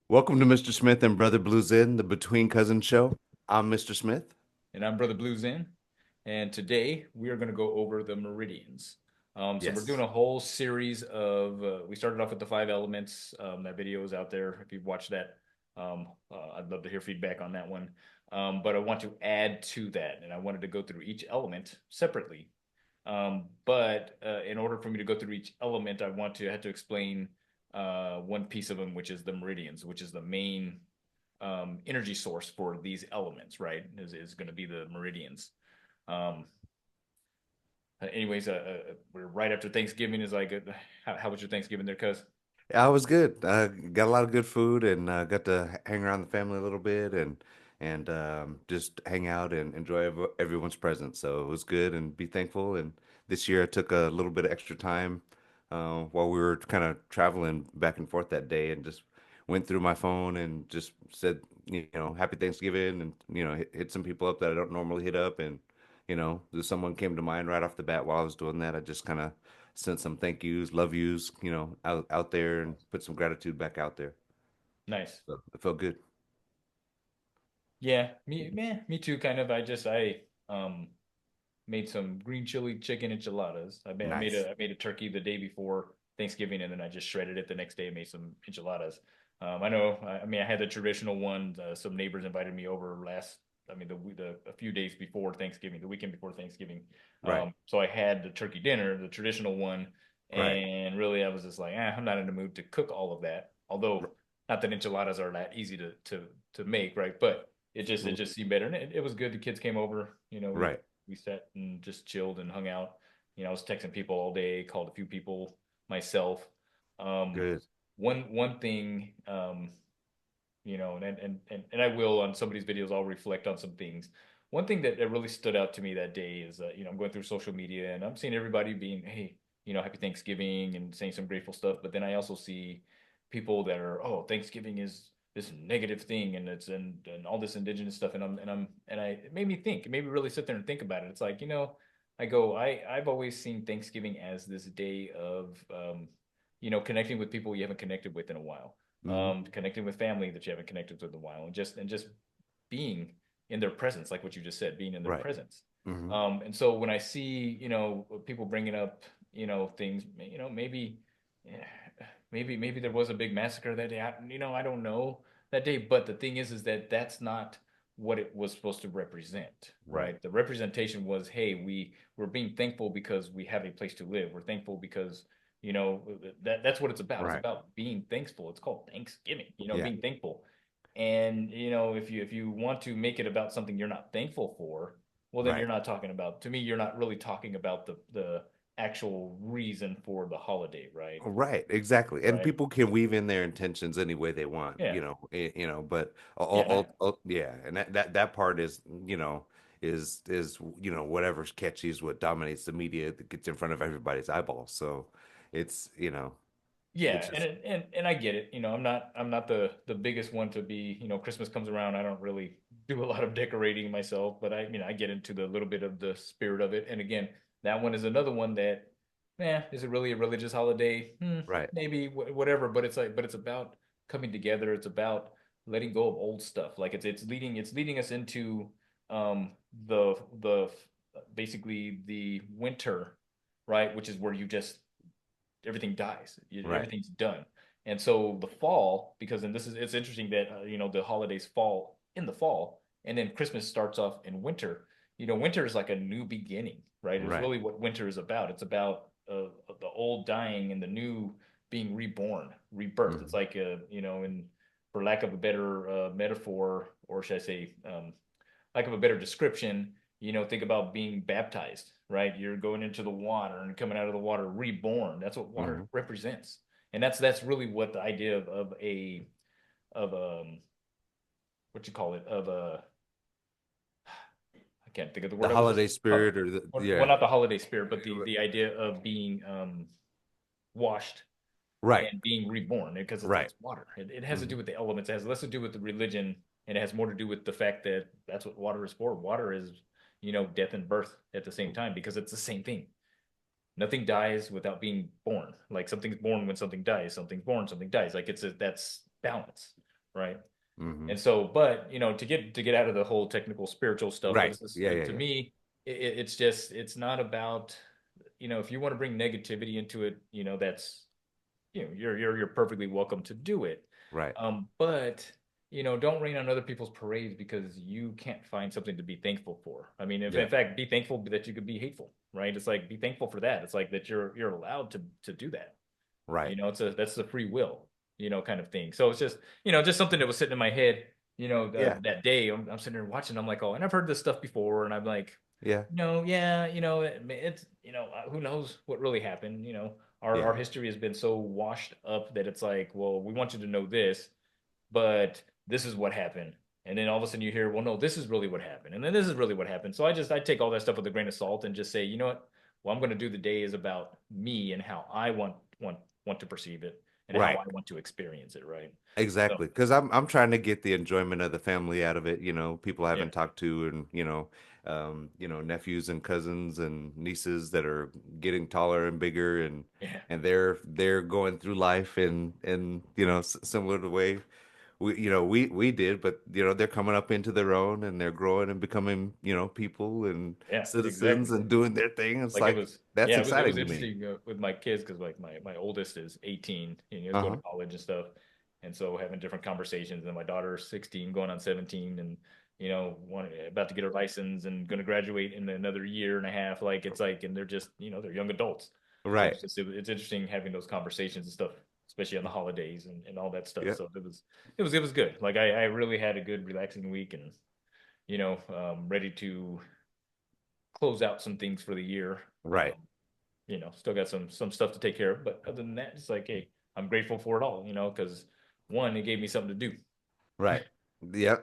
Welcome to Mr. Smith and Brother Blues In, the Between Cousins show. I'm Mr. Smith. And I'm Brother Blues In. And today we are going to go over the Meridians. So we're doing Yes. a whole series of, we started off with the five elements. That video is out there. If you've watched that, I'd love to hear feedback on that one. But I want to add to that, and I wanted to go through each element separately. But in order for me to go through each element, I had to explain one piece of them, which is the meridians, which is the main energy source for these elements, right? Is going to be the meridians. Um, we're right after Thanksgiving. Is like, how was your Thanksgiving there, cuz? I was good. Got a lot of good food and got to hang around the family a little bit and just hang out and enjoy everyone's presence. So it was good and be thankful. And this year I took a little bit of extra time while we were kind of traveling back and forth that day and just went through my phone and just said, Happy Thanksgiving and, hit some people up that I don't normally hit up. And, if someone came to mind right off the bat while I was doing that, I just kind of sent some thank yous, love yous, out there and put some gratitude back out there. Nice. So it felt good. Yeah, me too. Kind of. I made some green chili chicken enchiladas. Nice. I made a turkey the day before Thanksgiving, and then I just shredded it the next day and made some enchiladas. I know. I had the traditional one. Some neighbors invited me over the a few days before Thanksgiving, the weekend before Thanksgiving. Right. So I had the turkey dinner, the traditional one, Right. and really I was just like, I'm not in the mood to cook all of that. Although, not that enchiladas are that easy to make, right? But it r- just seemed better, and it was good. The kids came over. Right. We sat and just chilled and hung out. I was texting people all day, called a few people myself. Um, Good. one thing, and I will on some of these videos, I'll reflect on some things. One thing that really stood out to me that day is, I'm going through social media and I'm seeing everybody being, hey, happy Thanksgiving and saying some grateful stuff. But then I also see people that are, oh, Thanksgiving is this negative thing and and all this indigenous stuff. It made me think, it made me really sit there and think about it. It's like, I've always seen Thanksgiving as this day of, connecting with people you haven't connected with in a while, Hmm. connecting with family that you haven't connected with in a while, and just being in their presence, like what you just said, being in their Right. presence. Hmm. And so when I see, people bringing up, things, eh, maybe there was a big massacre that day. I don't know that day, but the thing is that that's not what it was supposed to represent, Right. right? The representation was, hey, we're being thankful because we have a place to live. We're thankful because that's what it's about. It's Right. about being thankful. It's called Thanksgiving, Yeah. being thankful. And if you want to make it about something you're not thankful for, well, then Right. you're not talking about, to me, you're not really talking about the actual reason for the holiday, right? Right, exactly. And Right. people can weave in their intentions any way they want, Yeah. but Yeah. yeah, and that part is, whatever's catchy is what dominates the media that gets in front of everybody's eyeballs. So it's, it's Yeah, just and I get it. I'm not the biggest one to be. Christmas comes around, I don't really do a lot of decorating myself, but I get into the little bit of the spirit of it. And again, that one is another one that, is it really a religious holiday? right. Maybe whatever. But it's about coming together. It's about letting go of old stuff. Like it's leading us into um the basically the winter, right? Which is where you just everything dies. Right. Everything's done. And so the fall, because and this is it's interesting that the holidays fall in the fall, and then Christmas starts off in winter. Winter is like a new beginning, right? It's Right. really what winter is about. It's about the old dying and the new being reborn, rebirth. It's Hmm. like in for lack of a better metaphor, or should I say, lack of a better description, think about being baptized, right? You're going into the water and coming out of the water reborn. That's what water Hmm. represents. And that's really what the idea of a of what you call it, of a I can't think of the The word I was holiday just oh, spirit or the well, yeah. not the holiday spirit, but the idea of being washed Right. and being reborn, because Right. it's water. It has to Hmm. do with the elements. It has less to do with the religion, and it has more to do with the fact that that's what water is for. Water is, death and birth at the same time, because it's the same thing. Nothing dies without being born. Like something's born when something dies. Something's born, something dies. Like that's balance, right? Hmm. And so, but to get out of the whole technical spiritual stuff, but Right. it's just Yeah, yeah, to yeah. me, it's just it's not about, if you want to bring negativity into it, that's you're perfectly welcome to do it. Right. But don't rain on other people's parades because you can't find something to be thankful for. I mean, if in Yeah. fact, be thankful that you could be hateful, right? It's like be thankful for that. It's like that you're allowed to do that. Right. That's the free will, kind of thing. So it's just, just something that was sitting in my head, Yeah. that day. I'm sitting there watching. I'm like, oh, and I've heard this stuff before, and I'm like, Yeah. yeah, it's, who knows what really happened. Our Yeah. history has been so washed up that it's like, well, we want you to know this, but this is what happened. And then all of a sudden you hear, well, no, this is really what happened. And then this is really what happened. So I take all that stuff with a grain of salt and just say, you know what? What I'm going to do the day is about me and how I want to perceive it and how Right. I want to experience it, right? So Exactly. Because I'm trying to get the enjoyment of the family out of it, people I yeah, haven't talked to and, nephews and cousins and nieces that are getting taller and bigger yeah, and they're going through life and similar to the way we did, but they're coming up into their own and they're growing and becoming, people and yeah, citizens exactly. and doing their thing. It's Like it like was, that's yeah, it was exciting to me. interesting with my kids because like my oldest is 18 and he's going to Uh-huh. college and stuff, and so having different conversations. And my daughter's 16, going on 17, and about to get her license and going to graduate in another year and a half. Like it's like, and they're just they're young adults, so Right. it's interesting having those conversations and stuff, especially on the holidays and all that stuff. Yeah. So it was good. Like I really had a good relaxing week, and ready to close out some things for the year. Right. Still got some stuff to take care of, but other than that, it's like, hey, I'm grateful for it all, because one, it gave me something to do. Right. Yeah.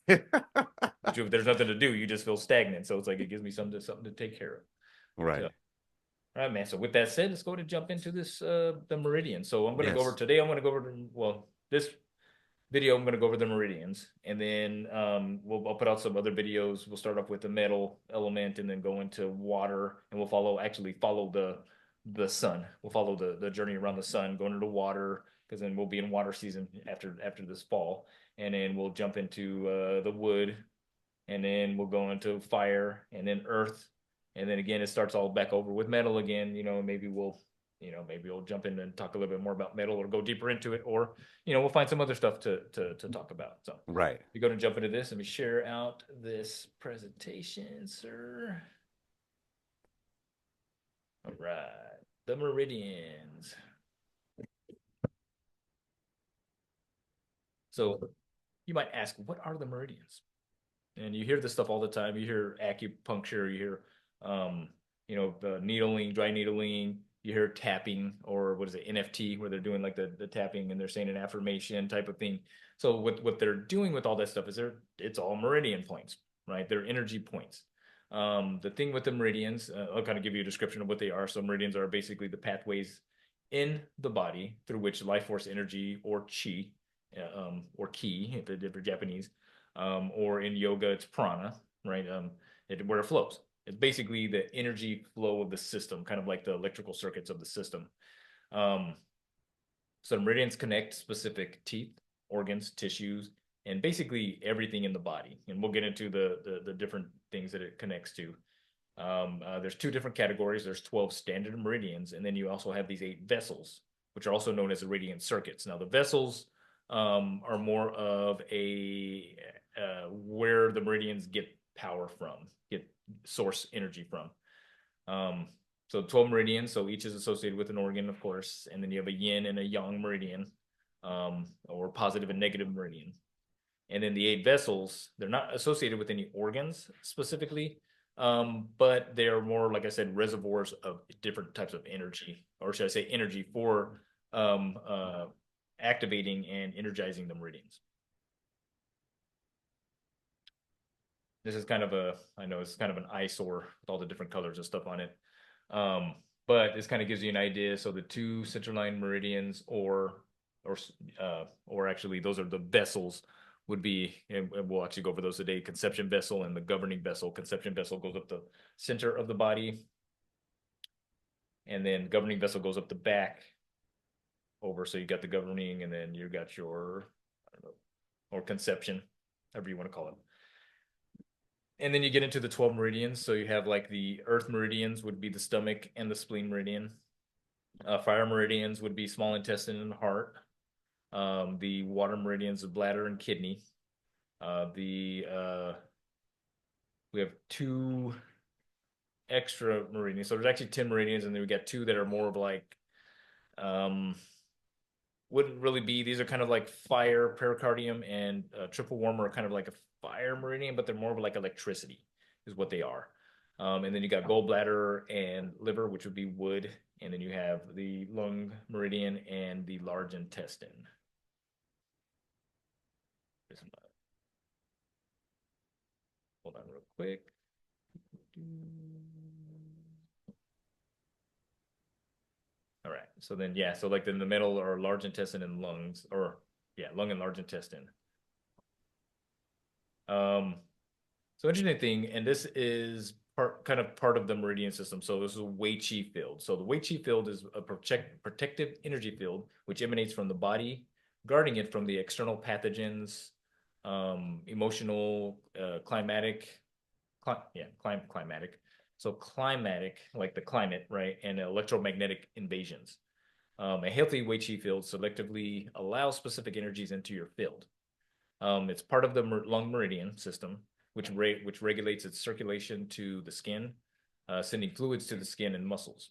Which if there's nothing to do, you just feel stagnant. So it's like it gives me something to take care of. So, Right. all right, man. So with that said, let's go to jump into this the meridian. So I'm gonna go over Yes. today. I'm gonna go over this video. I'm going to go over the meridians, and then I'll put out some other videos. We'll start off with the metal element, and then go into water, and we'll follow the sun. We'll follow the journey around the sun, going into water, because then we'll be in water season after this fall, and then we'll jump into the wood, and then we'll go into fire, and then earth, and then again it starts all back over with metal again. Maybe we'll jump in and talk a little bit more about metal, or go deeper into it, or we'll find some other stuff to talk about. So Right. we're going to jump into this. Let me share out this presentation, sir. All right, the meridians. So you might ask, what are the meridians? And you hear this stuff all the time. You hear acupuncture, you hear the needling, dry needling, you hear tapping, or what is it, NFT, where they're doing like the tapping and they're saying an affirmation type of thing. So what they're doing with all that stuff is it's all meridian points, right? They're energy points. The thing with the meridians, I'll kind of give you a description of what they are. So meridians are basically the pathways in the body through which life force energy, or chi, or ki if they're Japanese, or in yoga it's prana, right? Where it flows. It's basically the energy flow of the system, kind of like the electrical circuits of the system. Um, so meridians connect specific teeth, organs, tissues, and basically everything in the body. And we'll get into the different things that it connects to. There's two different categories. There's 12 standard meridians, and then you also have these 8 vessels, which are also known as the radiant circuits. Now, the vessels are more of a where the meridians get power from, get source energy from. Um, so 12 meridians, so each is associated with an organ, of course, and then you have a yin and a yang meridian, or positive and negative meridian. And then the 8 vessels, they're not associated with any organs specifically, but they are more, like I said, reservoirs of different types of energy, or should I say energy for activating and energizing the meridians. This is kind of I know it's kind of an eyesore with all the different colors and stuff on it. Um, but this kind of gives you an idea. So the two center line meridians, or actually those are the vessels, would be, and we'll actually go over those today, conception vessel and the governing vessel. Conception vessel goes up the center of the body, and then governing vessel goes up the back over. So you got the governing, and then you got your, I don't know, or conception, however you want to call it. And then you get into the 12 meridians. So you have like the earth meridians would be the stomach and the spleen meridian. Fire meridians would be small intestine and heart. The water meridians of bladder and kidney. The We have two extra meridians. So there's actually 10 meridians, and then we got two that are more of like um wouldn't really be, these are kind of like fire, pericardium, and triple warmer are kind of like a fire meridian, but they're more of like electricity is what they are. And then you got gallbladder and liver, which would be wood. And then you have the lung meridian and the large intestine. Hold on real quick. All right. So then, yeah. So like in the middle are large intestine and lungs, or yeah, lung and large intestine. Um, So interesting thing, and this is kind of part of the meridian system. So this is a Wei Qi field. So the Wei Qi field is a protective energy field which emanates from the body, guarding it from the external pathogens, emotional, climatic, climatic. So climatic, like the climate, right, and electromagnetic invasions. A healthy Wei Qi field selectively allows specific energies into your field. It's part of the lung meridian system, which regulates its circulation to the skin, sending fluids to the skin and muscles.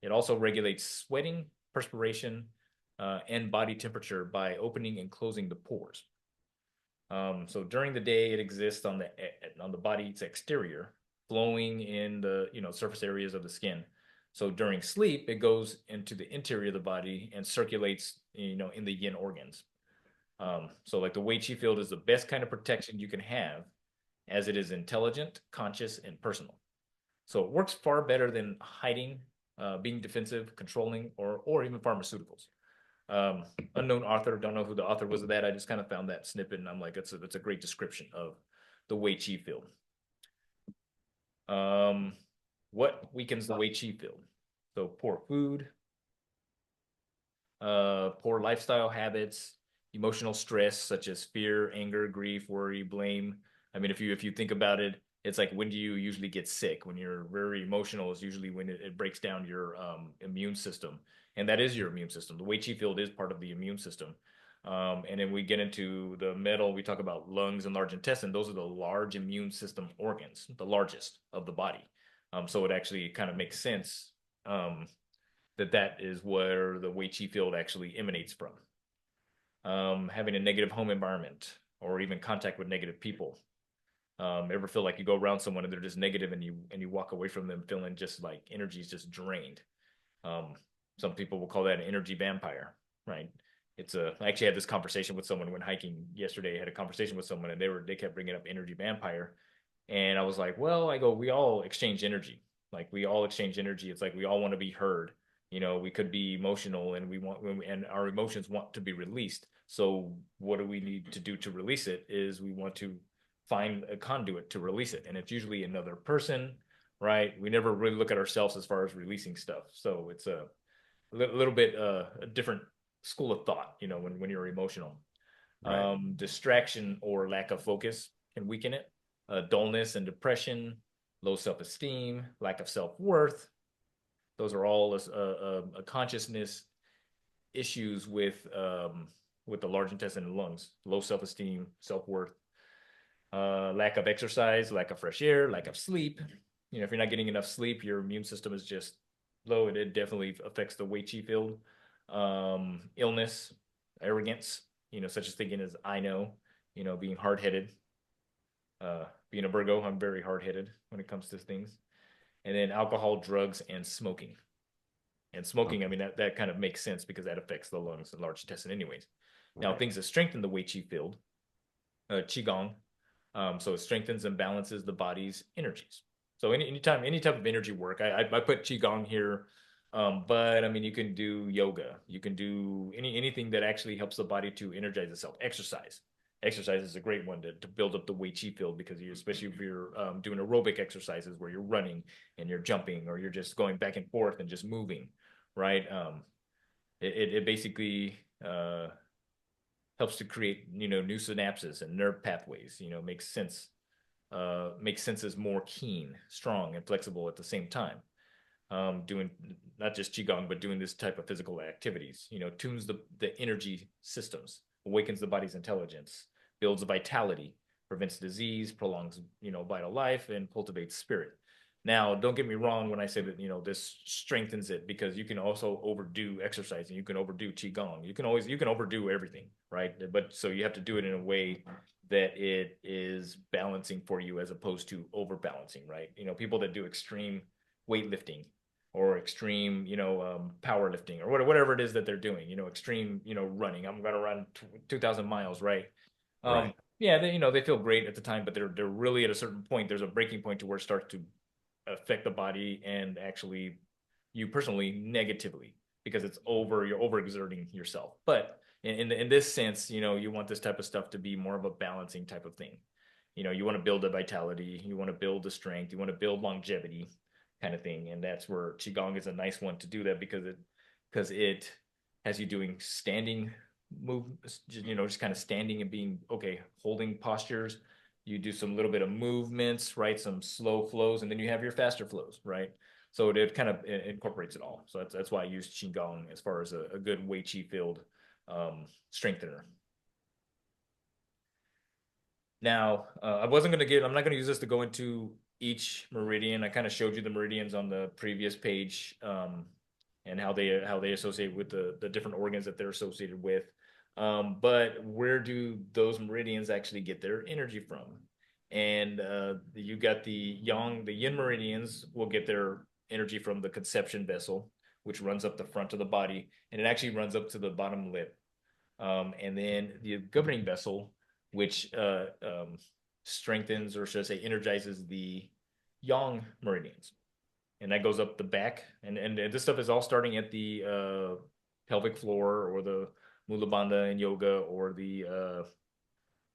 It also regulates sweating, perspiration, and body temperature by opening and closing the pores. So during the day, it exists on the body's exterior, flowing in the surface areas of the skin. So during sleep, it goes into the interior of the body and circulates in the yin organs. So like the Wei Chi field is the best kind of protection you can have, as it is intelligent, conscious, and personal. So it works far better than hiding, being defensive, controlling, or even pharmaceuticals. Unknown author, don't know who the author was of that. I just kind of found that snippet, and I'm like, that's a great description of the Wei Chi field. Um, what weakens the Wei Chi field? So poor food, poor lifestyle habits, emotional stress such as fear, anger, grief, worry, blame. I mean, if you think about it, it's like, when do you usually get sick? When you're very emotional is usually when it breaks down your immune system, and that is your immune system. The Wei Chi field is part of the immune system. And then we get into the metal. We talk about lungs and large intestine. Those are the large immune system organs, the largest of the body. So it actually kind of makes sense that is where the Wei Chi field actually emanates from. Having a negative home environment or even contact with negative people. Ever feel like you go around someone and they're just negative, and you walk away from them feeling just like energy is just drained. Um, some people will call that an energy vampire, right? I actually had this conversation with someone when hiking yesterday. I had a conversation with someone, and they kept bringing up energy vampire, and I was like, well, I go, we all exchange energy. Like we all exchange energy. It's like we all want to be heard. We could be emotional, and and our emotions want to be released. So what do we need to do to release it? Is we want to find a conduit to release it. And it's usually another person, right? We never really look at ourselves as far as releasing stuff. So it's a little bit a different school of thought, when you're emotional. Right. Distraction or lack of focus can weaken it. Dullness and depression, low self-esteem, lack of self-worth. Those are all a consciousness issues with the large intestine and lungs. Low self-esteem, self-worth, lack of exercise, lack of fresh air, lack of sleep. If you're not getting enough sleep, your immune system is just low. It definitely affects the Wei Chi field. Illness, arrogance, such as thinking as I know, being hard headed. Being a Virgo, I'm very hard headed when it comes to things. And then alcohol, drugs, and smoking. And smoking, I Okay. mean, that kind of makes sense because that affects the lungs and large intestine, anyways. Now, Right. things that strengthen the Wei Chi field, Qigong. So it strengthens and balances the body's energies. So any type of energy work, I put qigong here, but I mean you can do yoga, you can do anything that actually helps the body to energize itself. Exercise is a great one to build up the Wei Chi field, because especially if you're doing aerobic exercises where you're running and you're jumping, or you're just going back and forth and just moving, right? It basically helps to create, new synapses and nerve pathways, makes senses more keen, strong, and flexible at the same time. Doing not just qigong, but doing this type of physical activities, tunes the energy systems, awakens the body's intelligence, builds vitality, prevents disease, prolongs, vital life, and cultivates spirit. Now, don't get me wrong when I say that, this strengthens it, because you can also overdo exercise and you can overdo qigong. You can overdo everything, right? But so you have to do it in a way that it is balancing for you as opposed to overbalancing, right? People that do extreme weightlifting or extreme, powerlifting or whatever it is that they're doing, extreme, running. I'm going to run 2,000 miles, right? Right. Yeah, they feel great at the time, but they're really at a certain point. There's a breaking point to where it starts to affect the body and actually you personally negatively, because you're overexerting yourself. But in this sense, you want this type of stuff to be more of a balancing type of thing. You want to build a vitality, you want to build the strength, you want to build longevity kind of thing. And that's where qigong is a nice one to do that, because it has you doing standing move, just kind of standing and being okay, holding postures. You do some little bit of movements, right? Some slow flows, and then you have your faster flows, right? So it kind of incorporates it all. So that's why I use qigong as far as a good wei qi filled strengthener. Now, I'm not going to use this to go into each meridian. I kind of showed you the meridians on the previous page, and how they associate with the different organs that they're associated with. But where do those meridians actually get their energy from? And you got the yin meridians will get their energy from the conception vessel, which runs up the front of the body, and it actually runs up to the bottom lip. And then the governing vessel, which strengthens, or should I say energizes, the yang meridians, and that goes up the back. And this stuff is all starting at the pelvic floor, or the mula bandha in yoga, or the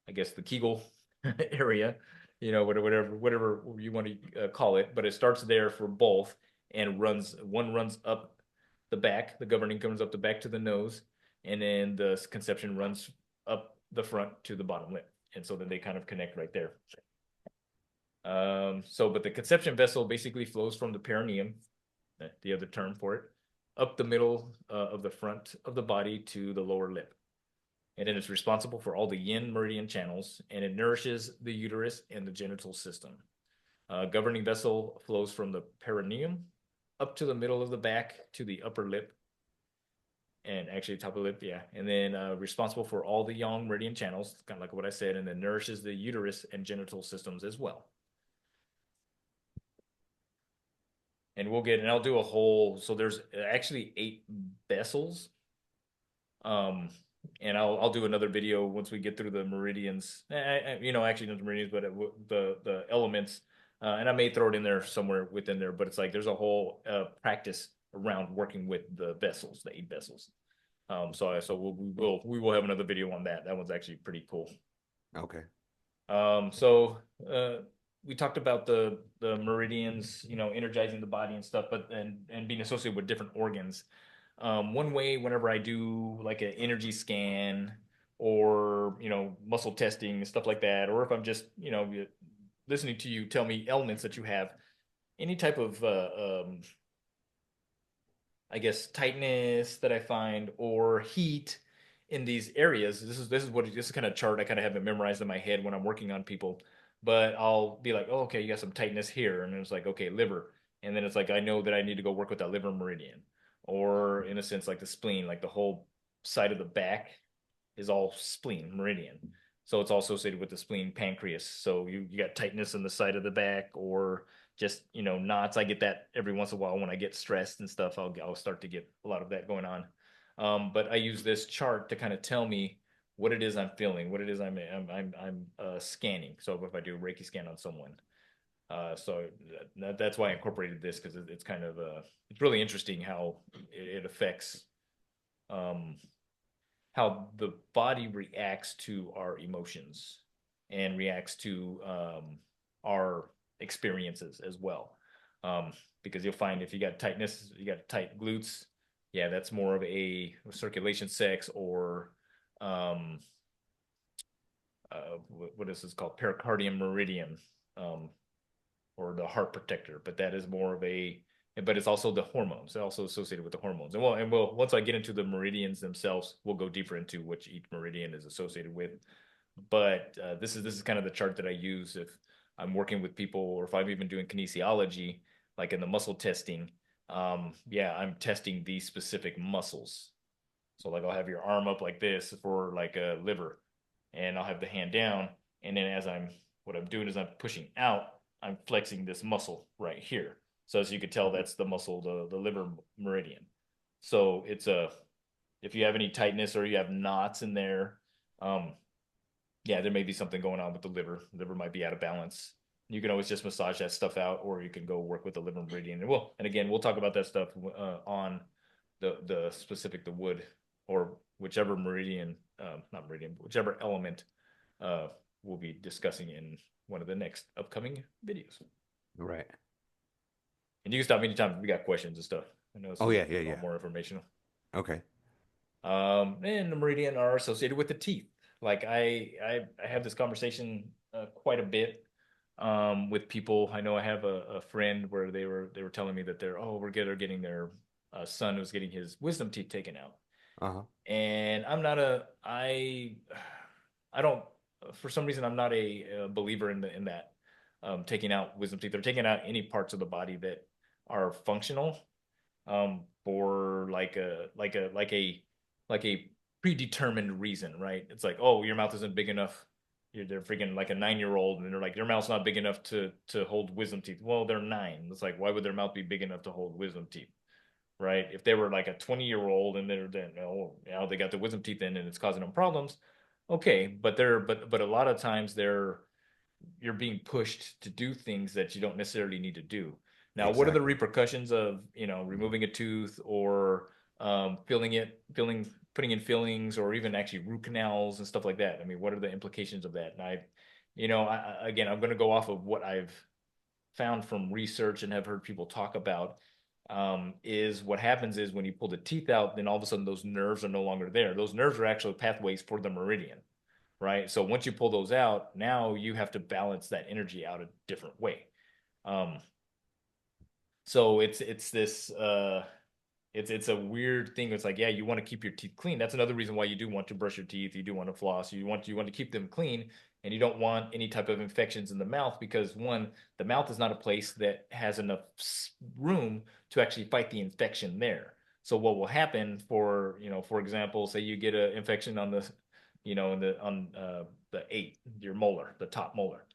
I guess the Kegel area, whatever you want to call it. But it starts there for both, and runs up the back. The governing comes up the back to the nose, and then the conception runs up the front to the bottom lip. And so then they kind of connect right there. But the conception vessel basically flows from the perineum, the other term for it, up the middle of the front of the body to the lower lip. And then it's responsible for all the yin meridian channels, and it nourishes the uterus and the genital system. Governing vessel flows from the perineum up to the middle of the back to the upper lip, and actually top of the lip, yeah. And then responsible for all the yang meridian channels, kind of like what I said, and then nourishes the uterus and genital systems as well. And I'll do a whole, so there's actually 8 vessels. Um, and I'll do another video once we get through the meridians. Actually not the meridians, but the elements. And I may throw it in there somewhere within there, but it's like there's a whole practice around working with the vessels, the 8 vessels. So we will have another video on that. That one's actually pretty cool. Okay. So we talked about the meridians, energizing the body and stuff, but and being associated with different organs. One way, whenever I do like an energy scan, or muscle testing and stuff like that, or if I'm just listening to you tell me elements that you have, any type of I guess tightness that I find, or heat in these areas. This is kind of chart I kind of have it memorized in my head when I'm working on people. But I'll be like, oh, okay, you got some tightness here, and it's like, okay, liver, and then it's like I know that I need to go work with that liver meridian, or in a sense like the spleen, like the whole side of the back is all spleen meridian. So it's all associated with the spleen pancreas. So you got tightness in the side of the back, or just knots. I get that every once in a while when I get stressed and stuff. I'll start to get a lot of that going on. But I use this chart to kind of tell me what it is I'm feeling, what it is I'm scanning. So if I do a Reiki scan on someone, so that's why I incorporated this, because it's kind of it's really interesting how it affects um, how the body reacts to our emotions, and reacts to our experiences as well. Because you'll find if you got tightness, you got tight glutes, yeah, that's more of a circulation sex, or what is this called? Pericardium meridian, um, or the heart protector. But that is more of a, but it's also the hormones. They're also associated with the hormones. And once I get into the meridians themselves, we'll go deeper into what each meridian is associated with. But this is kind of the chart that I use if I'm working with people or if I'm even doing kinesiology, like in the muscle testing. Yeah, I'm testing these specific muscles. So like I'll have your arm up like this for like a liver, and I'll have the hand down, and then as I'm what I'm doing is I'm pushing out, I'm flexing this muscle right here. So as you can tell, that's the muscle, the liver meridian. So it's a if you have any tightness or you have knots in there, um, yeah, there may be something going on with the liver. The liver might be out of balance. You can always just massage that stuff out, or you can go work with the liver meridian. And again, we'll talk about that stuff on the specific the wood or whichever meridian, not meridian, whichever element uh, we'll be discussing in one of the next upcoming videos. Right. And you can stop me anytime if you got questions and stuff. I know this Oh is yeah, a yeah, lot yeah. more informational. Okay. And the meridian are associated with the teeth. Like I have this conversation quite a bit with people. I know I have a friend where they were telling me that they're getting their son who's getting his wisdom teeth taken out. Uh-huh. And I don't for some reason I'm not a believer in that taking out wisdom teeth. They're taking out any parts of the body that are functional for like a predetermined reason, right? It's like, oh, your mouth isn't big enough. They're freaking like a 9-year old, and they're like, your mouth's not big enough to hold wisdom teeth. Well, they're 9. It's like, why would their mouth be big enough to hold wisdom teeth, right? If they were like a 20-year-old and they're then oh, now they got the wisdom teeth in and it's causing them problems, okay. But a lot of times you're being pushed to do things that you don't necessarily need to do. Now, what are the Exactly. repercussions of, removing a tooth or putting in fillings or even actually root canals and stuff like that? I mean, what are the implications of that? And again, I'm going to go off of what I've found from research and have heard people talk about. Is what happens is when you pull the teeth out, then all of a sudden those nerves are no longer there. Those nerves are actually pathways for the meridian, right? So once you pull those out, now you have to balance that energy out a different way. Um, so it's this it's a weird thing. It's like, yeah, you want to keep your teeth clean. That's another reason why you do want to brush your teeth. You do want to floss. You want to keep them clean, and you don't want any type of infections in the mouth because one, the mouth is not a place that has enough room to actually fight the infection there. So what will happen for example, say you get an infection on the, on the eight, your molar, the top molar.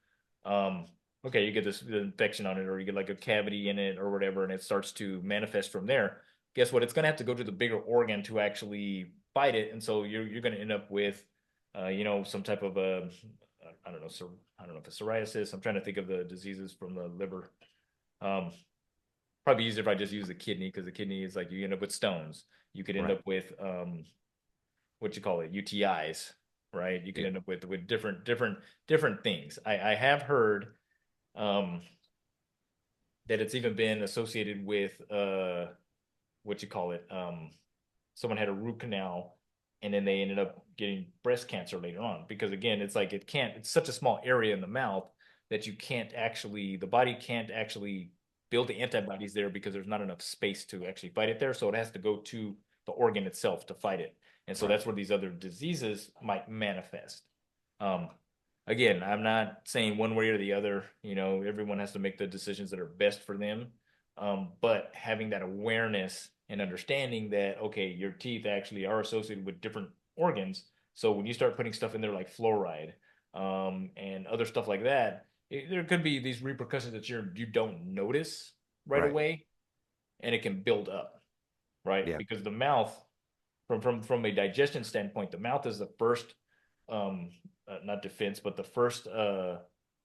Um, okay, you get this infection on it, or you get like a cavity in it, or whatever, and it starts to manifest from there. Guess what? It's going to have to go to the bigger organ to actually fight it, and so you're going to end up with, some type of a, I don't know, I don't know if it's psoriasis. I'm trying to think of the diseases from the liver. Um, Probably easier if I just use the kidney because the kidney is like you end up with stones. You could end Right. up with what you call it, UTIs, right? You can Yeah. end up with different things. I have heard um, that it's even been associated with what you call it. Someone had a root canal and then they ended up getting breast cancer later on because again, it's like it's such a small area in the mouth that the body can't actually build the antibodies there because there's not enough space to actually fight it there. So it has to go to the organ itself to fight it. And so Right. that's where these other diseases might manifest. Um, Again, I'm not saying one way or the other. Everyone has to make the decisions that are best for them. But having that awareness and understanding that, okay, your teeth actually are associated with different organs. So when you start putting stuff in there like fluoride and other stuff like that, there could be these repercussions that you don't notice right Right. away, and it can build up, right? Yeah. Because the mouth, from a digestion standpoint, the mouth is the first, um, not defense, but the first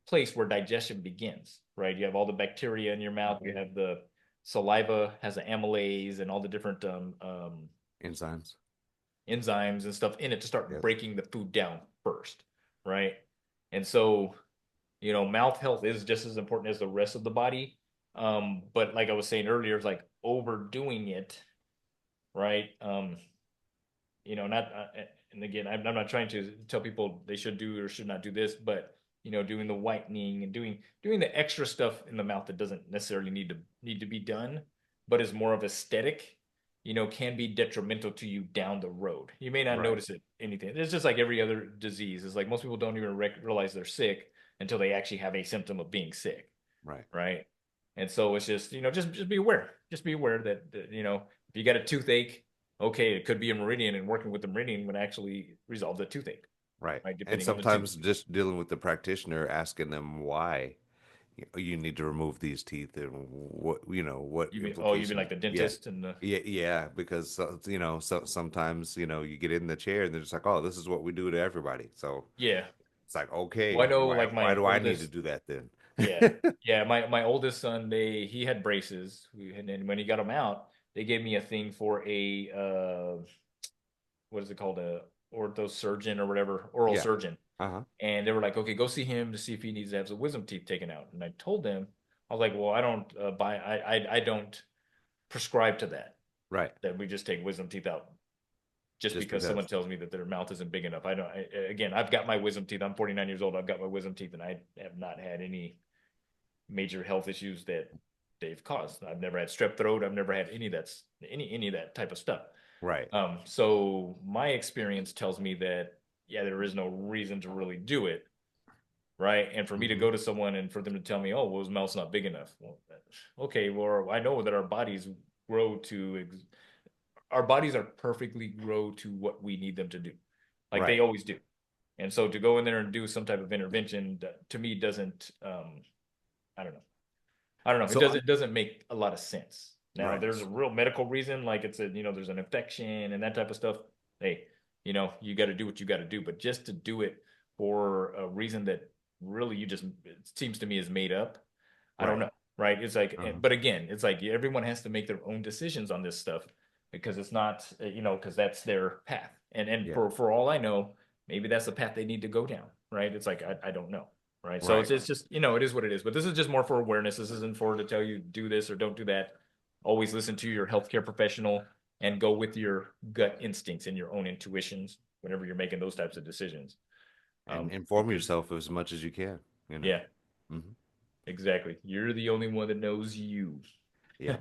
place where digestion begins, right? You have all the bacteria in your mouth. You have the saliva has the amylase and all the different Enzymes. enzymes and stuff in it to start Yes. breaking the food down first, right? And so, mouth health is just as important as the rest of the body. But like I was saying earlier, it's like overdoing it, right? Not and again, I'm not trying to tell people they should do or should not do this, but doing the whitening and doing the extra stuff in the mouth that doesn't necessarily need to be done, but is more of aesthetic, can be detrimental to you down the road. You may not Right. notice it anything. It's just like every other disease. It's like most people don't even realize they're sick until they actually have a symptom of being sick, Right. right? And so it's just, just be aware. Just be aware that if you got a toothache, okay, it could be a meridian, and working with the meridian would actually resolve the toothache, Right. right? And Depending on the tooth. sometimes just dealing with the practitioner, asking them why you need to remove these teeth and what You mean implications. like the Yeah. dentist and the Yeah, because sometimes you get in the chair and they're just like, oh, this is what we do to everybody. So yeah. it's like, Well, I okay, know like why my do I need to oldest, do that then? yeah, yeah, my oldest son, he had braces, and then when he got them out, they gave me a thing for a what is it called, a ortho surgeon or whatever, oral Yeah. surgeon. Uh-huh. And they were like, okay, go see him to see if he needs to have some wisdom teeth taken out. And I told them, I was like, well, I don't I don't prescribe to that. Right. That we just take wisdom teeth out just Just because someone because. tells me that their mouth isn't big enough. I don't. Again, I've got my wisdom teeth. I'm 49 years old. I've got my wisdom teeth, and I have not had any major health issues that they've caused. I've never had strep throat. I've never had any of that type of stuff. Right. So my experience tells me that yeah, there is no reason to really do it, right? And for me to Hmm. go to someone and for them to tell me, oh, well, his mouth's not big enough. Well, okay, well, I know that grow to our bodies are perfectly grow to what we need them to do, like they Right. always do. And so to go in there and do some type of intervention to me doesn't, I don't know. I don't know. So It doesn't make a lot of sense. Now, right. there's a real medical reason, like it's there's an infection and that type of stuff. Hey, you got to do what you got to do. But just to do it for a reason that really it seems to me is made up. I don't Right. know. Right? It's like, Uh-huh. but again, it's like everyone has to make their own decisions on this stuff because it's not, because that's their path. And Yeah. for all I know, maybe that's the path they need to go down. Right? It's like I don't know, right? So Right. it's just it is what it is. But this is just more for awareness. This isn't for to tell you do this or don't do that. Always listen to your healthcare professional and go with your gut instincts and your own intuitions whenever you're making those types of decisions. And inform Because yourself as much as you can, you know. yeah, Hmm. exactly. You're the only one that knows you. Yeah.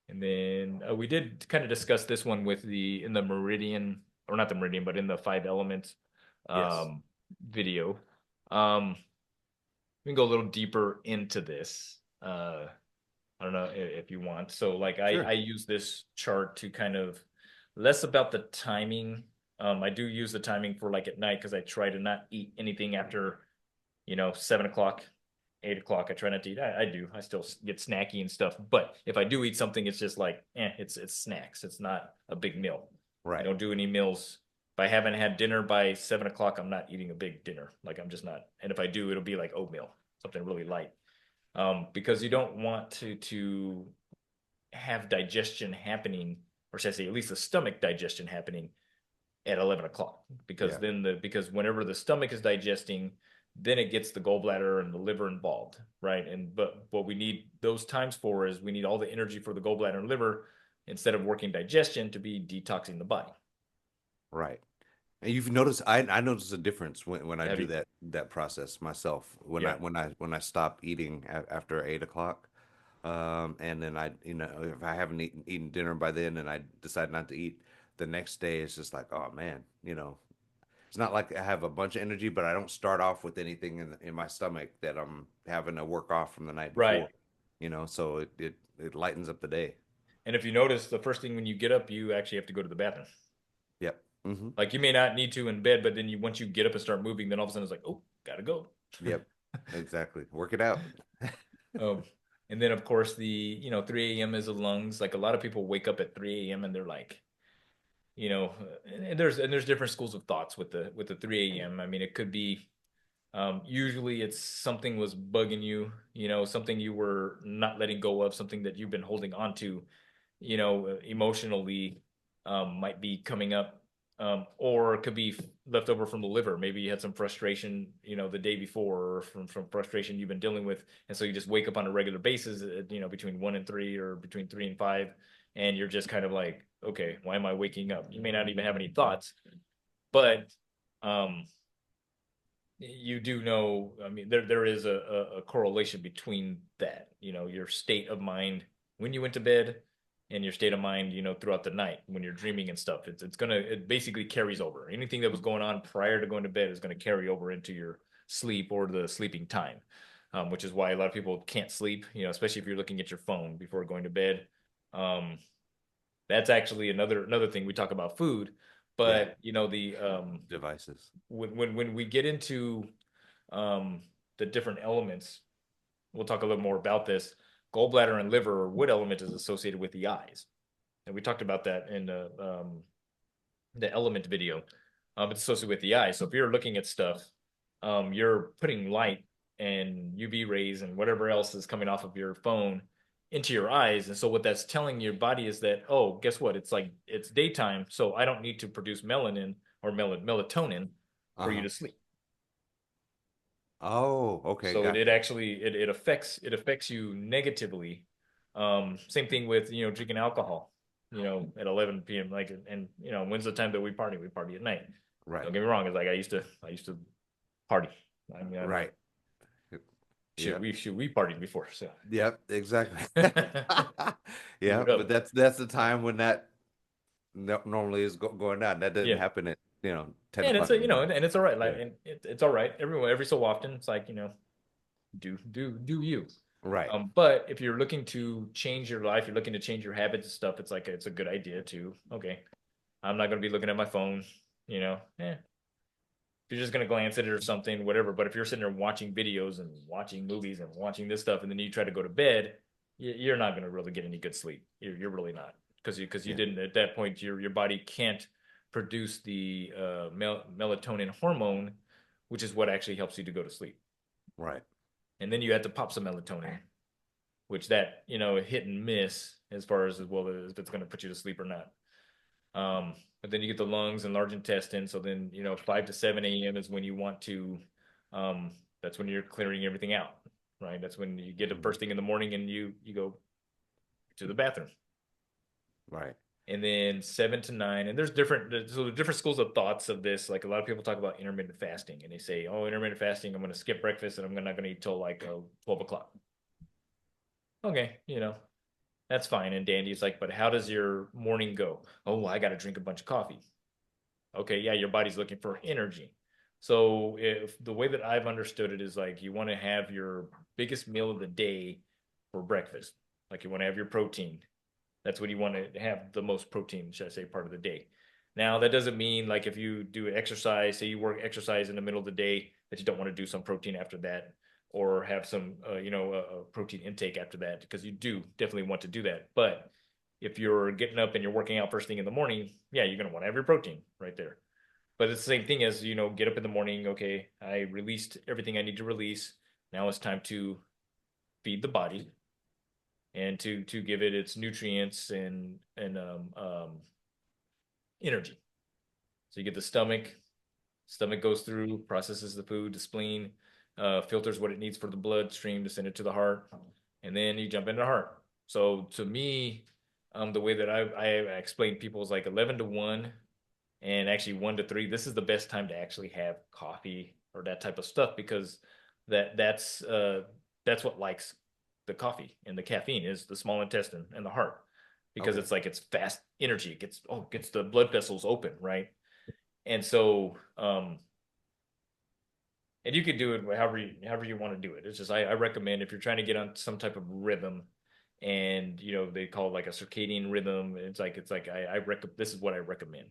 And then we did kind of discuss this one with in the Meridian, or not the Meridian, but in the Five Elements Yes. um, video. Um, we can go a little deeper into this. I don't know if you want. So like I Sure. use this chart to kind of less about the timing. I do use the timing for like at night because I try to not eat anything after 7 o'clock, 8 o'clock. I try not to eat. I do. I still get snacky and stuff. But if I do eat something, it's just like it's snacks. It's not a big meal. I Right. don't do any meals. If I haven't had dinner by 7 o'clock, I'm not eating a big dinner. Like I'm just not. And if I do, it'll be like oatmeal, something really light. Because you don't want to have digestion happening, or should I say, at least the stomach digestion happening at 11 o'clock, because Yeah. because whenever the stomach is digesting, then it gets the gallbladder and the liver involved, right? And but what we need those times for is we need all the energy for the gallbladder and liver instead of working digestion to be detoxing the body. Right. And you've noticed I notice a difference when I Have do you? that process myself. When I Yeah, when I stop eating after 8 o'clock, and then if I haven't eaten dinner by then and I decide not to eat, the next day it's just like, oh man, it's not like I have a bunch of energy, but I don't start off with anything in my stomach that I'm having to work off from the night right. before, so it lightens up the day. And if you notice, the first thing when you get up, you actually have to go to the bathroom. Yep. Hmm. Like you may not need to in bed, but then once you get up and start moving, then all of a sudden it's like, oh, gotta go. Yep. Exactly. Work it out. Um, and then of course 3 a.m. is the lungs. Like a lot of people wake up at 3 a.m. and they're like, and there's different schools of thoughts with the 3 a.m. I mean, it could be usually it's something was bugging you, something you were not letting go of, something that you've been holding on to, emotionally, might be coming up, or it could be left over from the liver. Maybe you had some frustration, the day before, or from frustration you've been dealing with, and so you just wake up on a regular basis, between 1 and 3, or between 3 and 5, and you're just kind of like. okay, why am I waking up? You may not even have any thoughts, but um, you do know, I mean, there is a correlation between that, your state of mind when you went to bed and your state of mind, throughout the night when you're dreaming and stuff. It basically carries over. Anything that was going on prior to going to bed is going to carry over into your sleep or the sleeping time, which is why a lot of people can't sleep, especially if you're looking at your phone before going to bed. Um, that's actually another thing. We talk about food, Yeah, but the devices. when we get into um, the different elements, we'll talk a little more about this. Gallbladder and liver or wood element is associated with the eyes, and we talked about that in the element video. It's associated with the eye. So if you're looking at stuff, you're putting light and UV rays and whatever else is coming off of your phone into your eyes. And so what that's telling your body is that, oh, guess what? It's like it's daytime, so I don't need to produce melanin or melatonin for you Uh-huh. to sleep. Oh, okay, So it gotcha. actually it affects you negatively. Same thing with drinking alcohol, at 11 p.m. Like, and when's the time that we party? We party at night. Right. Don't get me wrong. It's like I used to party. I mean, I mean, Right. shoot, Yep. we partied before, so Yep, exactly. keep Yeah, it but up. that's the time when that normally is going down. That doesn't Yeah, happen at, 10 and it's o'clock a in the morning. and it's all right. Like, Yeah. and it's all right. Every so often, it's like do you. Right. But if you're looking to change your life, you're looking to change your habits and stuff, it's like it's a good idea to, okay, I'm not going to be looking at my phone, if you're just going to glance at it or something, whatever. But if you're sitting there watching videos and watching movies and watching this stuff, and then you try to go to bed, you're not going to really get any good sleep. You're really not, because you Yeah. didn't, at that point, your body can't produce the melatonin hormone, which is what actually helps you to go to sleep. Right. And then you have to pop some melatonin, which that hit and miss as far as well as if it's going to put you to sleep or not. But then you get the lungs and large intestine. So then 5 to 7 a.m. is when you want to. That's when you're clearing everything out, right? That's when you get up Mhm. first thing in the morning and you go to the bathroom. Right. And then 7 to 9, and there's different schools of thoughts of this. Like a lot of people talk about intermittent fasting, and they say, "Oh, intermittent fasting, I'm going to skip breakfast and I'm not going to eat till like 12 o'clock." Okay, that's fine and dandy. It's like, but how does your morning go? Oh, well, I got to drink a bunch of coffee. Okay, yeah, your body's looking for energy. So if the way that I've understood it is like you want to have your biggest meal of the day for breakfast. Like you want to have your protein. That's when you want to have the most protein, should I say, part of the day. Now, that doesn't mean like if you do exercise, say you work exercise in the middle of the day, that you don't want to do some protein after that or have some, protein intake after that, because you do definitely want to do that. But if you're getting up and you're working out first thing in the morning, yeah, you're going to want to have your protein right there. But it's the same thing as, get up in the morning. Okay, I released everything I need to release. Now it's time to feed the body and to give it its nutrients and energy. So you get the stomach goes through, processes the food, the spleen, filters what it needs for the bloodstream to send it to the heart, and then you jump into the heart. So to me, the way that I explain people is like 11 to 1, and actually 1 to 3. This is the best time to actually have coffee or that type of stuff, because that's what likes the coffee and the caffeine is the small intestine and the heart, because Okay. it's fast energy. It gets the blood vessels open, right? And so and you can do it however you want to do it. It's just I recommend if you're trying to get on some type of rhythm, and they call it like a circadian rhythm. It's like this is what I recommend.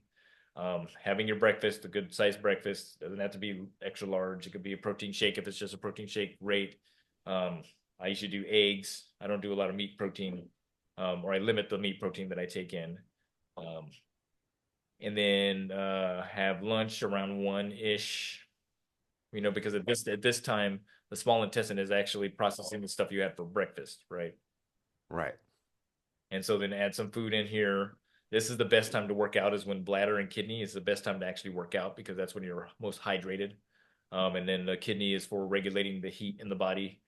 Having your breakfast, a good sized breakfast, doesn't have to be extra large. It could be a protein shake if it's just a protein shake, great. Um, I usually do eggs. I don't do a lot of meat protein, or I limit the meat protein that I take in. Um, and then have lunch around 1 ish, because at this time the small intestine is actually processing the stuff you had for breakfast, right? Right. And so then add some food in here. This is the best time to work out, is when bladder and kidney is the best time to actually work out, because that's when you're most hydrated. And then the kidney is for regulating the heat in the body,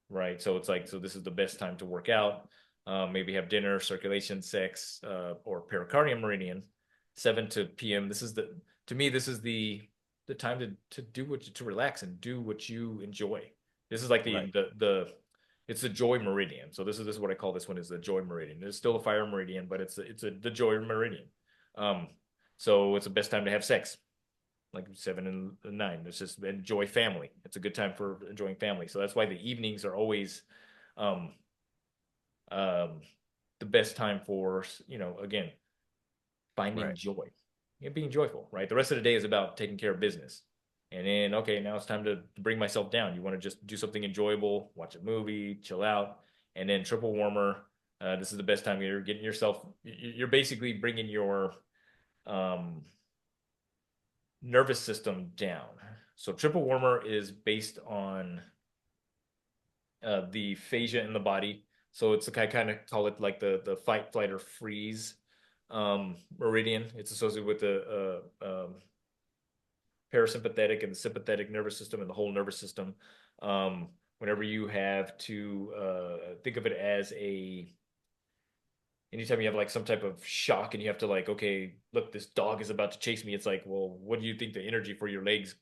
right? So it's like, so this is the best time to work out. maybe have dinner, circulation, sex, or pericardium meridian, 7 to p.m. This is to me, this is the time to do to relax and do what you enjoy. This is like Right. it's the joy meridian. So this is what I call this one is the joy meridian. It's still a fire meridian, but it's the joy meridian. Um, so it's the best time to have sex, like 7 and 9. It's just enjoy family. It's a good time for enjoying family. So that's why the evenings are always um um the best time for, again, finding Right. joy and being joyful, right? The rest of the day is about taking care of business. And then, okay, now it's time to bring myself down. You want to just do something enjoyable, watch a movie, chill out. And then triple warmer. This is the best time you're getting yourself, you're basically bringing your um, nervous system down. So triple warmer is based on the phasia in the body. So it's like I kind of call it like the fight, flight, or freeze meridian. It's associated with the parasympathetic and the sympathetic nervous system and the whole nervous system. Whenever you have to think of it as anytime you have like some type of shock and you have to like, okay, look, this dog is about to chase me. It's like, well, what do you think the energy for your legs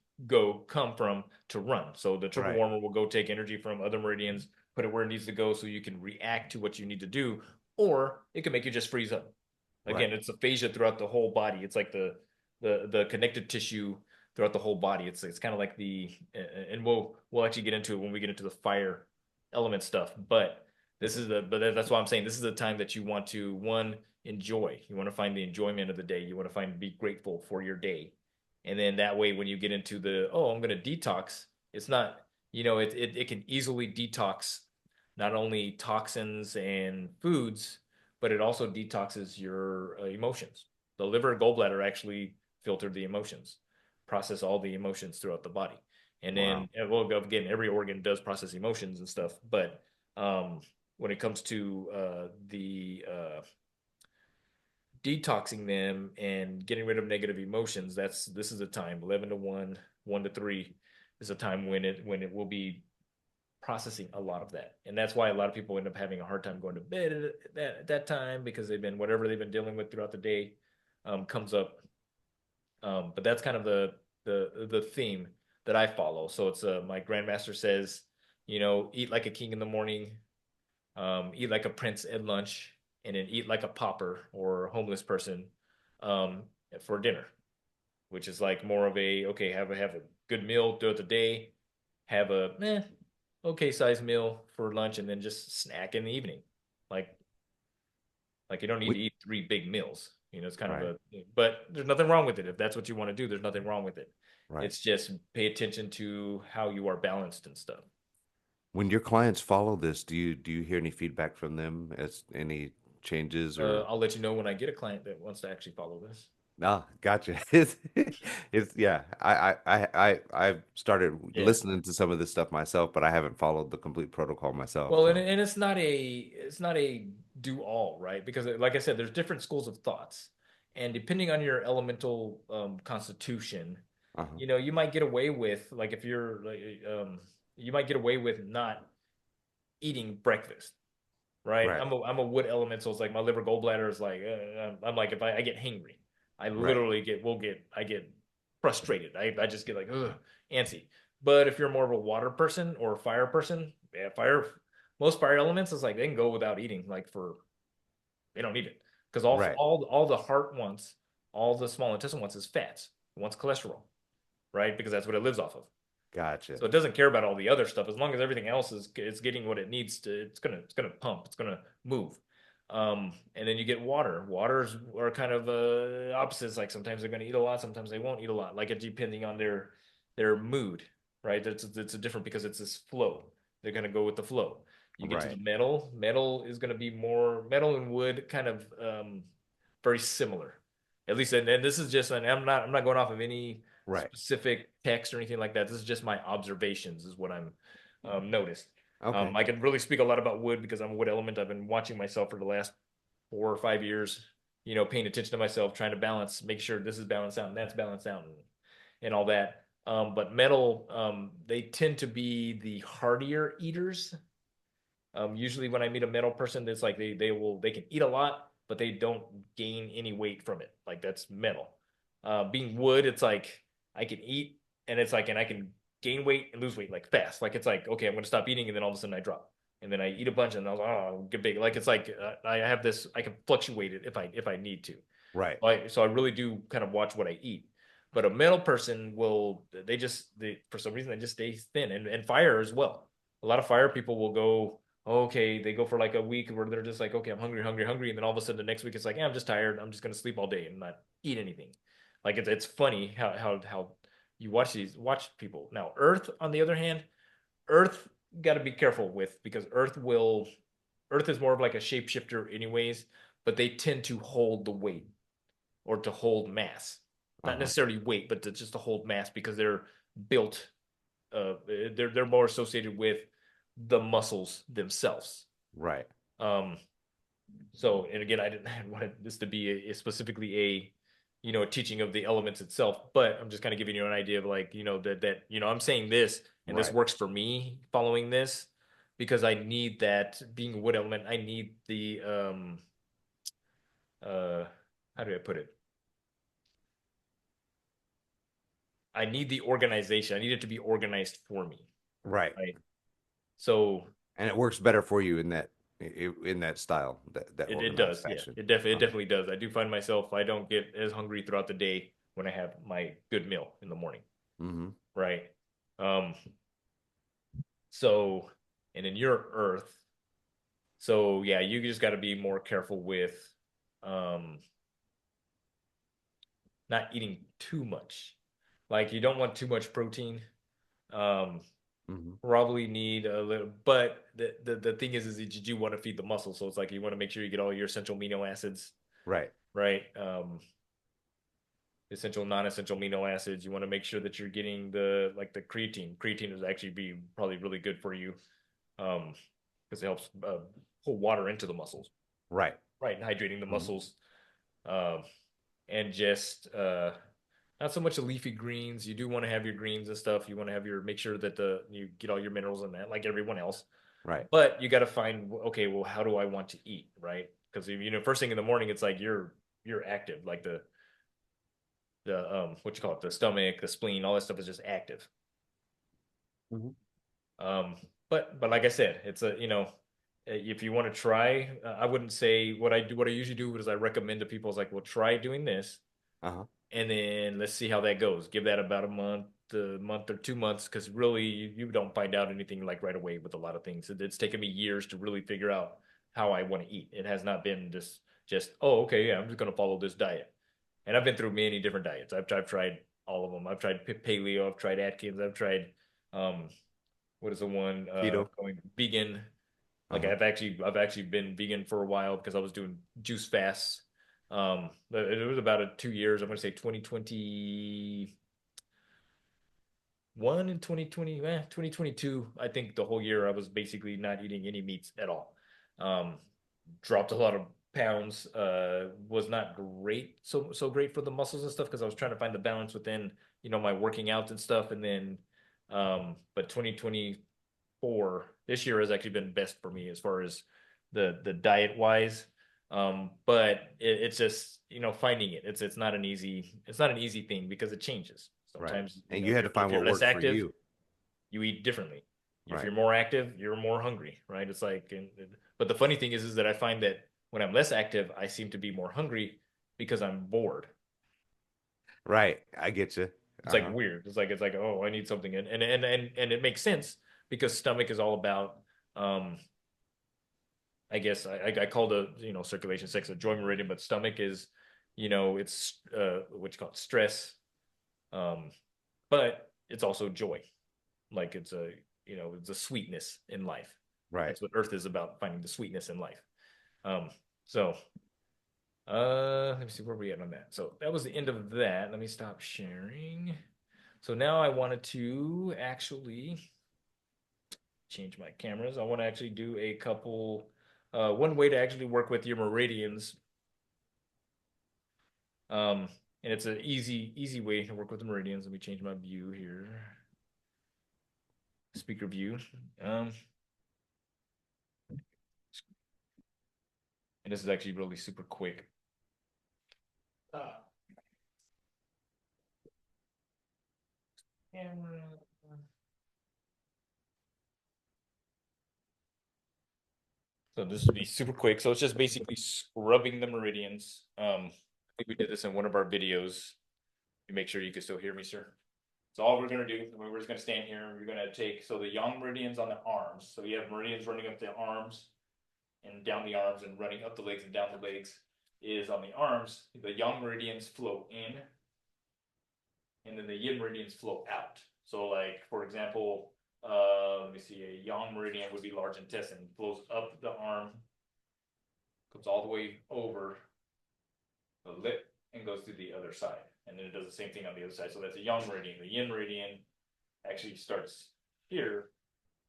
come from to run? So the triple Right. warmer will go take energy from other meridians, put it where it needs to go so you can react to what you need to do, or it can make you just freeze up. Again, Right. it's aphasia throughout the whole body. It's like the connective tissue throughout the whole body. It's kind of like and we'll actually get into it when we get into the fire element stuff, but that's why I'm saying this is the time that you want to one enjoy. You want to find the enjoyment of the day. You want to be grateful for your day. And then that way when you get into I'm going to detox, it's not, it can easily detox not only toxins and foods, but it also detoxes your emotions. The liver and gallbladder actually filter the emotions, process all the emotions throughout the body. And then, Wow. well, again, every organ does process emotions and stuff, but um, when it comes to the detoxing them and getting rid of negative emotions, this is a time 11 to 1, 1 to 3 is a time when it will be processing a lot of that. And that's why a lot of people end up having a hard time going to bed at that time because whatever they've been dealing with throughout the day comes up. But that's kind of the theme that I follow. So it's my grandmaster says, eat like a king in the morning, eat like a prince at lunch, and then eat like a pauper or a homeless person um, for dinner, which is like more of a okay, have a good meal throughout the day, have a okay sized meal for lunch, and then just snack in the evening. Like you don't need to We, eat three big meals. It's kind of right. but there's nothing wrong with it. If that's what you want to do, there's nothing wrong with it. Right. It's just pay attention to how you are balanced and stuff. When your clients follow this, do you hear any feedback from them as any changes or I'll let you know when I get a client that wants to actually follow this. no, gotcha. It's yeah. I've started Yeah. listening to some of this stuff myself, but I haven't followed the complete protocol myself. Well, and, So and it's not a do all, right? Because like I said, there's different schools of thoughts. And depending on your elemental constitution, uh-huh. you might get away with like if you're like you might get away with not eating breakfast, right? Right. I'm a wood elemental. It's like my liver gallbladder is like I'm like if I get hangry, I Right. literally get frustrated. I just get like ugh, antsy. But if you're more of a water person or a fire person, yeah, most fire elements is like they can go without eating like for they don't need it because Right. all the heart wants, all the small intestine wants is fats. It wants cholesterol, right? Because that's what it lives off of. Gotcha. So it doesn't care about all the other stuff as long as everything else is getting what it needs to. It's gonna pump. It's gonna move. And then you get water. Waters are kind of opposites. Like sometimes they're gonna eat a lot, sometimes they won't eat a lot. Like it depending on their mood, right? It's a different because it's this flow. They're gonna go with the flow. You get to the Right. metal. Metal is gonna be more metal and wood, kind of very similar. At least, and this is just, and I'm not going off of any Right. specific text or anything like that. This is just my observations, is what I'm noticed. Okay. I could really speak a lot about wood because I'm a wood element. I've been watching myself for the last 4 or 5 years, paying attention to myself, trying to balance, make sure this is balanced out and that's balanced out and all that. But metal, they tend to be the hardier eaters Usually when I meet a metal person, it's like they can eat a lot, but they don't gain any weight from it. Like that's metal. Being wood, it's like I can eat and it's like and I can gain weight and lose weight like fast. Like it's like okay, I'm gonna stop eating and then all of a sudden I drop. And then I eat a bunch and I was like, oh, get big. Like it's like I have this I can fluctuate it if I need to. Right. So I really do kind of watch what I eat. But a metal person will they for some reason they just stay thin and fire as well. A lot of fire people will go, okay, they go for like a week where they're just like, okay, I'm hungry, hungry, hungry, and then all of a sudden the next week it's like, yeah, I'm just tired. I'm just gonna sleep all day and not eat anything. Like it's funny how you watch people. Now Earth, on the other hand, Earth got to be careful with because Earth is more of like a shapeshifter anyways, but they tend to hold the weight or to hold mass, not Uh-huh. necessarily weight, but just to hold mass because they're built. They're more associated with the muscles themselves. Right. Um, so, and again, I didn't want this to be specifically a a teaching of the elements itself, but I'm just kind of giving you an idea of like that I'm saying this and this Right. works for me following this because I need that being a wood element. I need the uh how do I put it? I need the organization. I need it to be organized for me, Right. right? So And it works better for you in that style, that it organized does, yeah. fashion. It Uh-huh. definitely does. I do find myself I don't get as hungry throughout the day when I have my good meal in the morning, Mm-hmm. right? Um, so and in your Earth, so yeah, you just got to be more careful with um not eating too much. Like you don't want too much protein. Um, Mm-hmm. probably need a little, but the thing is that you do want to feed the muscle, so it's like you want to make sure you get all your essential amino acids, Right. right? Essential, non-essential amino acids. You want to make sure that you're getting the like the creatine. Creatine is actually be probably really good for you, because it helps pull water into the muscles, Right. right, and hydrating the Mm-hmm. muscles, um, and just not so much the leafy greens. You do want to have your greens and stuff. You want to have your make sure that the you get all your minerals in that, like everyone else. Right. But you got to find okay, well, how do I want to eat, right? Because first thing in the morning, it's like you're active, like the what you call it, the stomach, the spleen, all that stuff is just active. Mm-hmm. Um, but like I said, it's a if you want to try, I wouldn't say what I do. What I usually do is I recommend to people is like, well, try doing this, Uh-huh. and then let's see how that goes. Give that about a month or 2 months, because really you don't find out anything like right away with a lot of things. It's taken me years to really figure out how I want to eat. It has not been just oh okay yeah I'm just gonna follow this diet, and I've been through many different diets. I've tried all of them. I've tried paleo. I've tried Atkins. I've tried um what is the one Keto. going vegan. Like Uh-huh. I've actually been vegan for a while because I was doing juice fasts. It was about 2 years. I'm gonna say 2021 and 2022. I think the whole year I was basically not eating any meats at all. Um, dropped a lot of pounds. Was not great, so great for the muscles and stuff because I was trying to find the balance within my working out and stuff. And then, but 2024 this year has actually been best for me as far as the diet wise. But it's just finding it. It's not an easy thing because it changes. Right. Sometimes And you had to if find you're what less worked for active, you. you eat differently. If Right. you're more active, you're more hungry, right? It's like, but the funny thing is that I find that when I'm less active, I seem to be more hungry because I'm bored. Right. I get you. It's like Uh-huh. weird. It's like, oh, I need something, and it makes sense because stomach is all about, um, I guess I call the circulation sex a joy meridian, but stomach is, it's what you call it, stress, um, but it's also joy. Like it's a sweetness in life. Right. That's what Earth is about, finding the sweetness in life. So let me see where we at on that. So that was the end of that. Let me stop sharing. So now I wanted to actually change my cameras. I want to actually do a couple. One way to actually work with your meridians, um, and it's an easy way to work with the meridians. Let me change my view here, speaker view. Um, And this is actually really super quick. Uh, camera. So this would be super quick. So it's just basically scrubbing the meridians. I think we did this in one of our videos. You make sure you can still hear me, sir. So all we're gonna do, we're just gonna stand here. We're gonna take so the yang meridians on the arms. So you have meridians running up the arms and down the arms and running up the legs and down the legs. Is on the arms. The yang meridians flow in, and then the yin meridians flow out. So like for example, let me see, a yang meridian would be large intestine, flows up the arm, comes all the way over the lip, and goes to the other side. And then it does the same thing on the other side. So that's a yang meridian. The yin meridian actually starts here.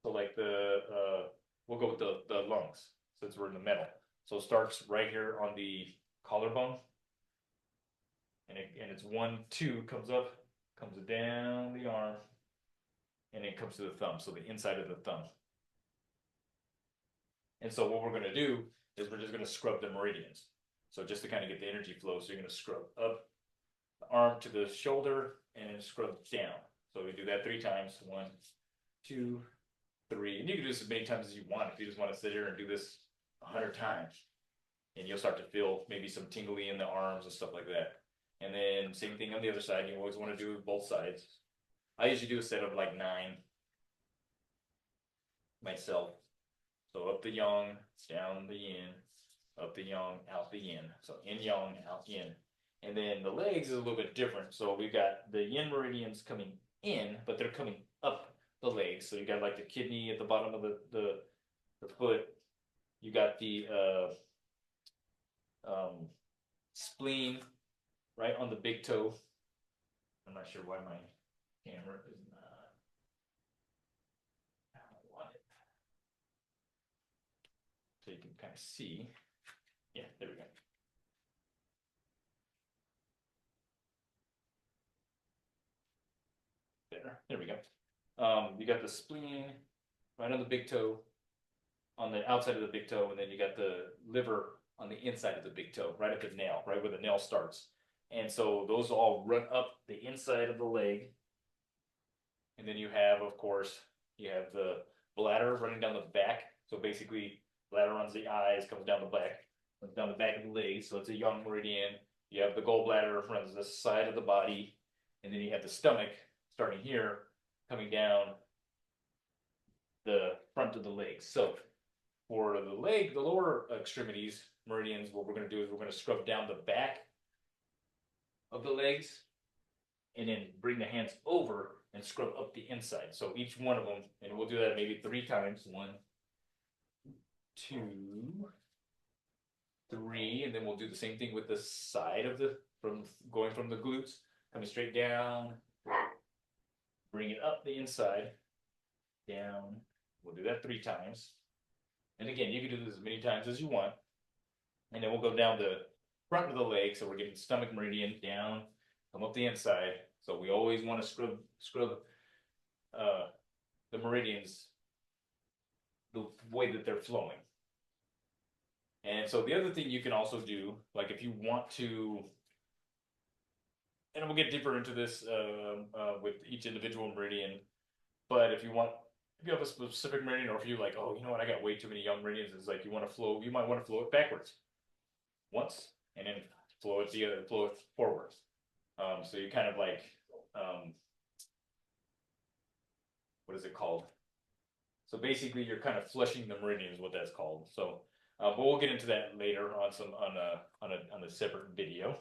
So like we'll go with the lungs since we're in the middle. So it starts right here on the collarbone, and it's 1, 2 comes up, comes down the arm, and it comes to the thumb. So the inside of the thumb. And so what we're going to do is we're just going to scrub the meridians. So just to kind of get the energy flow, so you're going to scrub up the arm to the shoulder and then scrub down. So we do that 3 times. 1, 2, 3. And you can do this as many times as you want if you just want to sit here and do this 100 times. And you'll start to feel maybe some tingly in the arms and stuff like that. And then same thing on the other side. You always want to do both sides. I usually do a set of like 9 myself. So up the yang, down the yin, up the yang, out the yin. So in yang, out yin. And then the legs is a little bit different. So we've got the yin meridians coming in, but they're coming up the legs. So you got like the kidney at the bottom of the foot. You got the spleen right on the big toe. I'm not sure why my camera is not. I want it. So you can kind of see. Yeah, there we go. There we go. You got the spleen right on the big toe, on the outside of the big toe, and then you got the liver on the inside of the big toe, right at the nail, right where the nail starts. And so those all run up the inside of the leg. And then you have, of course, you have the bladder running down the back. So basically, bladder runs the eyes, comes down the back, runs down the back of the leg. So it's a yang meridian. You have the gallbladder runs the side of the body, and then you have the stomach starting here, coming down the front of the legs. So for the leg, the lower extremities, meridians, what we're going to do is we're going to scrub down the back of the legs and then bring the hands over and scrub up the inside. So each one of them, and we'll do that maybe 3 times. 1, 2, 3, and then we'll do the same thing with the side of the from going from the glutes, coming straight down, bring it up the inside, down. We'll do that 3 times. And again, you can do this as many times as you want. And then we'll go down the front of the leg. So we're getting stomach meridian down, come up the inside. So we always want to scrub the meridians the way that they're flowing. And so the other thing you can also do, like if you want to, and we'll get deeper into this with each individual meridian, but if you have a specific meridian, or if you like, oh, you know what, I got way too many yang meridians, it's like you might want to flow it backwards once, and then flow it forwards. So you kind of like, what is it called? So basically, you're kind of flushing the meridian is what that's called. So, but we'll get into that later on on a separate video.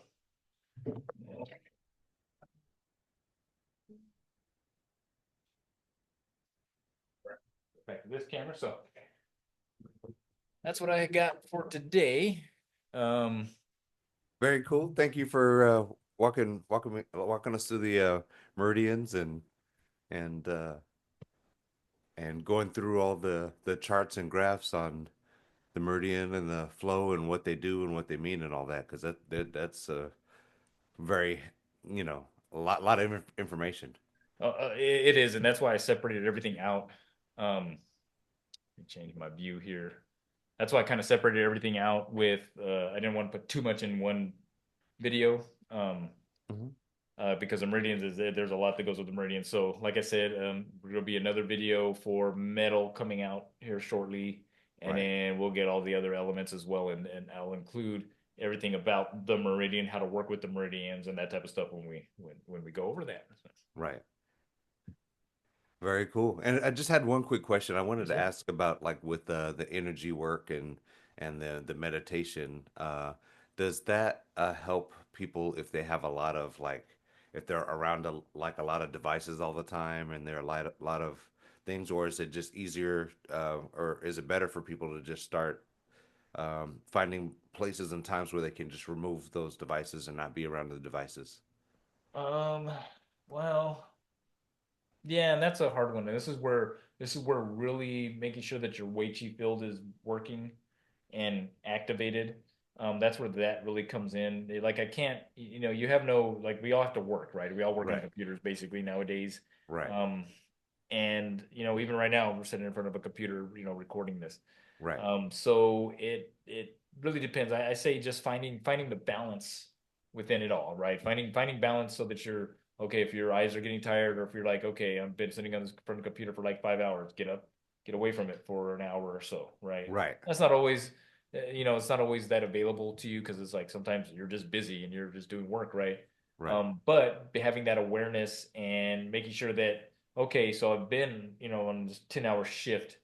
Back to this camera. So that's what I got for today. Um, Very cool. Thank you for walking us through the meridians and and going through all the charts and graphs on the meridian and the flow and what they do and what they mean and all that, because that's very, a lot of information. it is, and that's why I separated everything out. Let me change my view here. that's why I kind of separated everything out with I didn't want to put too much in one video. Mhm. Because the Meridians is there's a lot that goes with the Meridians. So, like I said, there'll be another video for metal coming out here shortly, and Right. then we'll get all the other elements as well, and I'll include everything about the Meridian, how to work with the Meridians, and that type of stuff when we go over that. Right. Very cool. And I just had one quick question. I wanted Yes, to sir. ask about like with the energy work and the meditation. Does that help people if they have a lot of like if they're around like a lot of devices all the time and there are a lot of things, or is it just easier or is it better for people to just start finding places and times where they can just remove those devices and not be around the devices? Um, well, yeah, and that's a hard one. And this is where really making sure that your Wei Chi field is working and activated. That's where that really comes in. Like I can't, you have no like we all have to work, right? We all work on Right. computers basically nowadays. Right. Um, and even right now we're sitting in front of a computer, recording this. Right. So it really depends. I say just finding the balance within it all, right? Finding balance so that you're okay if your eyes are getting tired, or if you're like, okay, I've been sitting on this front of the computer for like 5 hours, get up, get away from it for an hour or so, right? Right. That's not always, it's not always that available to you because it's like sometimes you're just busy and you're just doing work, right? Right. But having that awareness and making sure that, okay, so I've been, on this 10-hour shift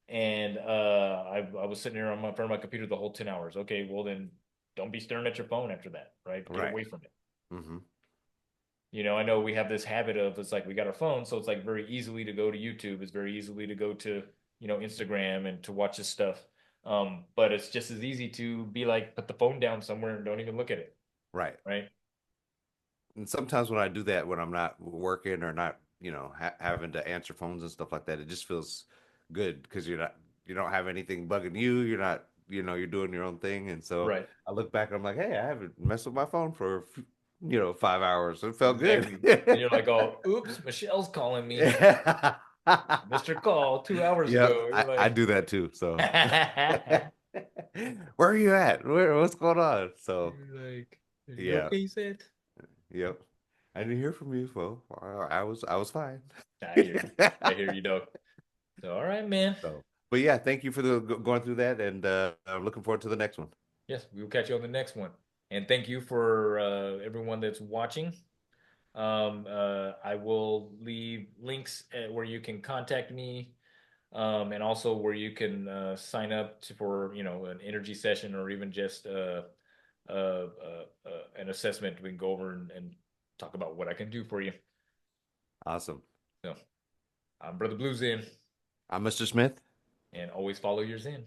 and I was sitting here on my front of my computer the whole 10 hours. Okay, well then don't be staring at your phone after that, right? Get Right. away from it. Hmm. I know we have this habit of it's like we got our phone, so it's like very easily to go to YouTube. It's very easily to go to, Instagram and to watch this stuff. But it's just as easy to be like, put the phone down somewhere and don't even look at it, Right. right? And sometimes when I do that, when I'm not working or not, having to answer phones and stuff like that, it just feels good because you don't have anything bugging you. You're not, you're doing your own thing. And so Right. I look back and I'm like, hey, I haven't messed with my phone for, 5 hours. It felt good. Exactly. And you're like, oh, oops, Michelle's calling me. Yeah. Mr. Call 2 hours Yep. ago. You're I like, do that too. So where are you at? What's going on? So you're like, are you yeah. okay, Sid? Yep. I didn't hear from you, so I was fine. I hear you. I hear you, dog. So, all right, man. So, but yeah, thank you for going through that, and I'm looking forward to the next one. Yes, we will catch you on the next one. And thank you for everyone that's watching. I will leave links where you can contact me, and also where you can sign up for an energy session or even just an assessment. We can go over and talk about what I can do for you. Awesome. So I'm Brother Blues in, I'm Mr. Smith. and always follow your Zen.